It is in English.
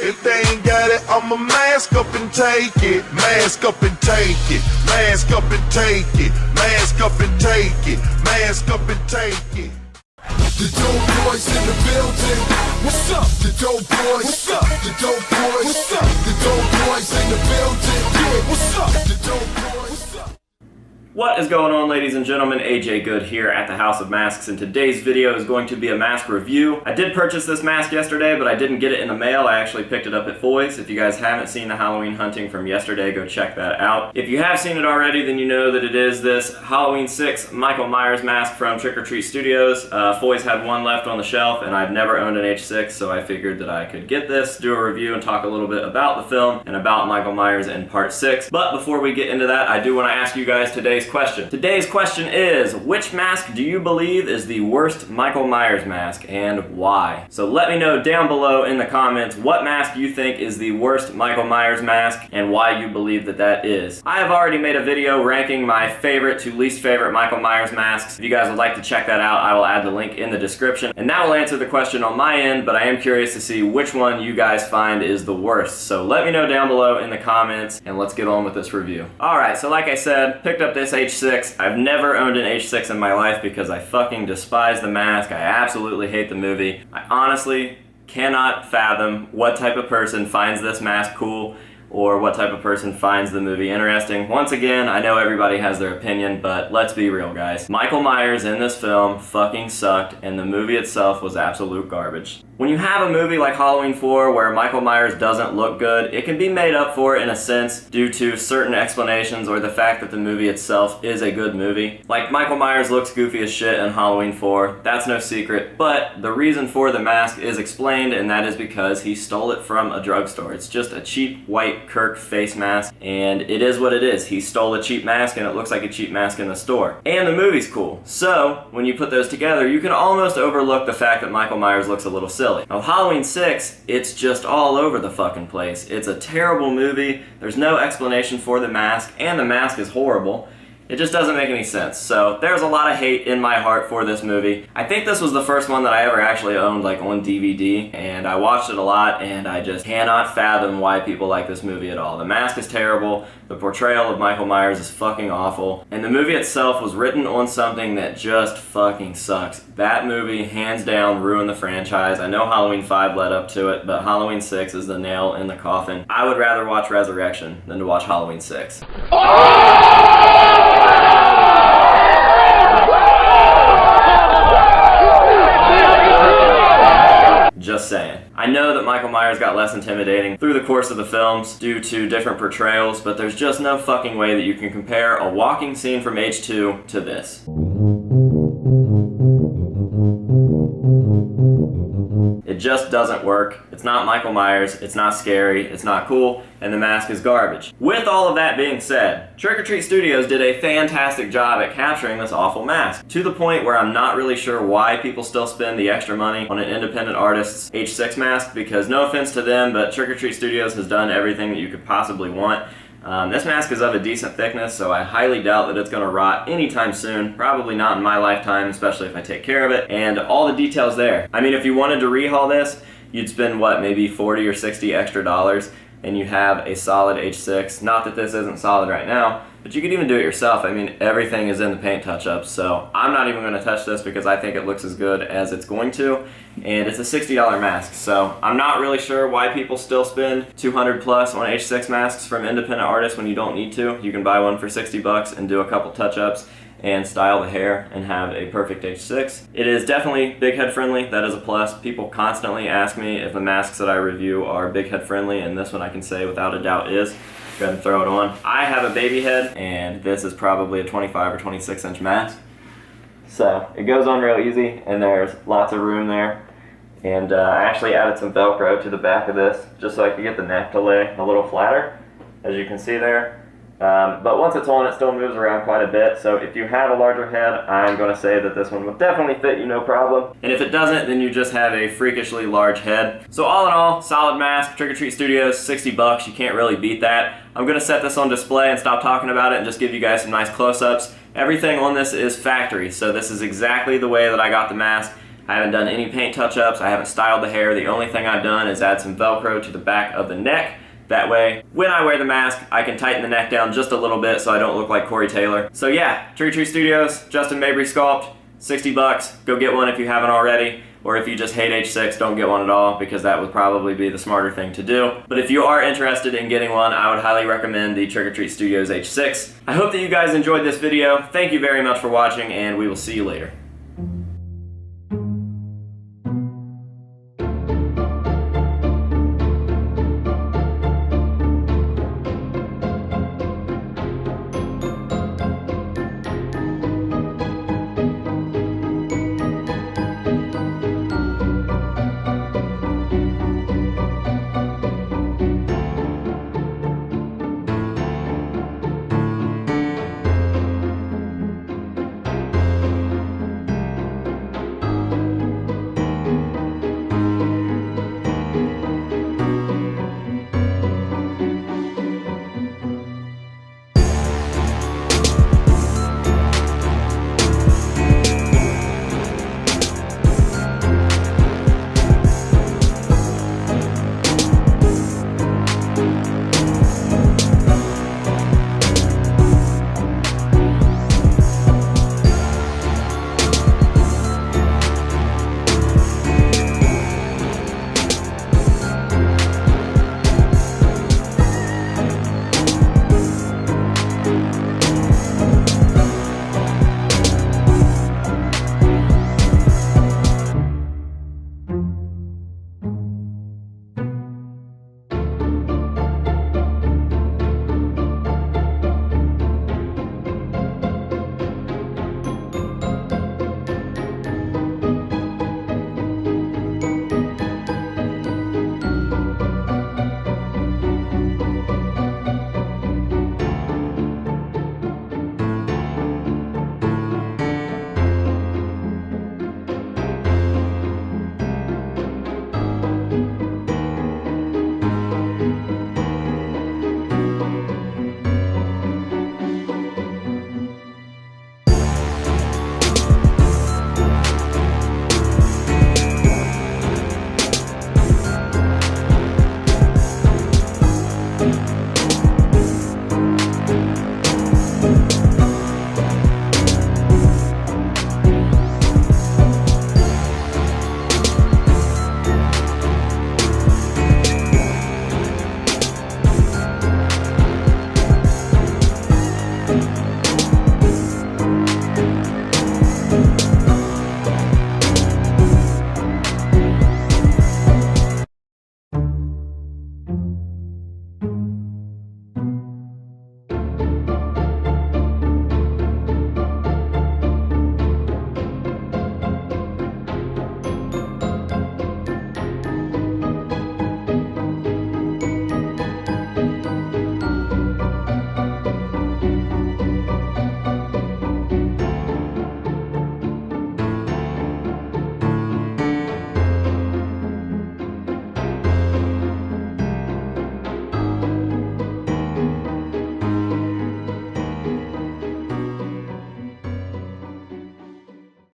If they ain't got it, I'ma mask up and take it. Mask up and take it. Mask up and take it. Mask up and take it. Mask up and take it. The dope boys in the building. What's up? The dope boys. What's up? The dope boys. What's up? The dope boys in the building. Yeah, what's up? The dope boys. What's up? What is going on, ladies and gentlemen? AJ Good here at the House of Masks, and today's video is going to be a mask review. I did purchase this mask yesterday, but I didn't get it in the mail. I actually picked it up at Foy's. If you guys haven't seen the Halloween hunting from yesterday, go check that out. If you have seen it already, then you know that it is this Halloween 6 Michael Myers mask from Trick or Treat Studios. Foy's had one left on the shelf, and I've never owned an H6, so I figured that I could get this, do a review, and talk a little bit about the film and about Michael Myers in Part 6. But before we get into that, I do want to ask you guys today's question. Today's question is, which mask do you believe is the worst Michael Myers mask and why? So let me know down below in the comments what mask you think is the worst Michael Myers mask and why you believe that that is. I have already made a video ranking my favorite to least favorite Michael Myers masks. If you guys would like to check that out, I will add the link in the description. And that will answer the question on my end, but I am curious to see which one you guys find is the worst. So let me know down below in the comments and let's get on with this review. Alright, so like I said, picked up this H6. I've never owned an H6 in my life because I fucking despise the mask. I absolutely hate the movie. I honestly cannot fathom what type of person finds this mask cool or what type of person finds the movie interesting. Once again, I know everybody has their opinion, but let's be real, guys. Michael Myers in this film fucking sucked, and the movie itself was absolute garbage. When you have a movie like Halloween 4 where Michael Myers doesn't look good, it can be made up for in a sense due to certain explanations or the fact that the movie itself is a good movie. Like, Michael Myers looks goofy as shit in Halloween 4, that's no secret, but the reason for the mask is explained, and that is because he stole it from a drugstore. It's just a cheap white Kirk face mask, and it is what it is. He stole a cheap mask and it looks like a cheap mask in the store. And the movie's cool. So, when you put those together, you can almost overlook the fact that Michael Myers looks a little silly. Now, Halloween 6, it's just all over the fucking place. It's a terrible movie, there's no explanation for the mask, and the mask is horrible. It just doesn't make any sense. So there's a lot of hate in my heart for this movie. I think this was the first one that I ever actually owned like on DVD, and I watched it a lot, and I just cannot fathom why people like this movie at all. The mask is terrible, the portrayal of Michael Myers is fucking awful, and the movie itself was written on something that just fucking sucks. That movie, hands down, ruined the franchise. I know Halloween 5 led up to it, but Halloween 6 is the nail in the coffin. I would rather watch Resurrection than to watch Halloween 6. Just saying. I know that Michael Myers got less intimidating through the course of the films due to different portrayals, but there's just no fucking way that you can compare a walking scene from H2 to this. It just doesn't work. It's not Michael Myers, it's not scary, it's not cool, and the mask is garbage. With all of that being said, Trick or Treat Studios did a fantastic job at capturing this awful mask, to the point where I'm not really sure why people still spend the extra money on an independent artist's H6 mask, because no offense to them, but Trick or Treat Studios has done everything that you could possibly want. This mask is of a decent thickness, so I highly doubt that it's going to rot anytime soon. Probably not in my lifetime, especially if I take care of it. And all the details there. I mean, if you wanted to rehaul this, you'd spend, what, maybe 40 or 60 extra dollars, and you have a solid H6. Not that this isn't solid right now, but you could even do it yourself. I mean, everything is in the paint touch-ups, so I'm not even going to touch this because I think it looks as good as it's going to, and it's a $60 mask, so I'm not really sure why people still spend $200 plus on H6 masks from independent artists when you don't need to. You can buy one for 60 bucks and do a couple touch-ups and style the hair and have a perfect H6. It is definitely big head friendly, that is a plus. People constantly ask me if the masks that I review are big head friendly, and this one I can say without a doubt is. Go ahead and throw it on. I have a baby head, and this is probably a 25 or 26 inch mask. So it goes on real easy, and there's lots of room there. And I actually added some Velcro to the back of this, just so I could get the neck to lay a little flatter, as you can see there. But once it's on, it still moves around quite a bit, so if you have a larger head, I'm going to say that this one will definitely fit you no problem. And if it doesn't, then you just have a freakishly large head. So all in all, solid mask, Trick or Treat Studios, 60 bucks, you can't really beat that. I'm going to set this on display and stop talking about it and just give you guys some nice close-ups. Everything on this is factory, so this is exactly the way that I got the mask. I haven't done any paint touch-ups, I haven't styled the hair. The only thing I've done is add some Velcro to the back of the neck. That way, when I wear the mask, I can tighten the neck down just a little bit so I don't look like Corey Taylor. So yeah, Tree Tree Studios, Justin Mabry Sculpt, $60. Go get one if you haven't already. Or if you just hate H6, don't get one at all, because that would probably be the smarter thing to do. But if you are interested in getting one, I would highly recommend the Trick or Treat Studios H6. I hope that you guys enjoyed this video. Thank you very much for watching, and we will see you later.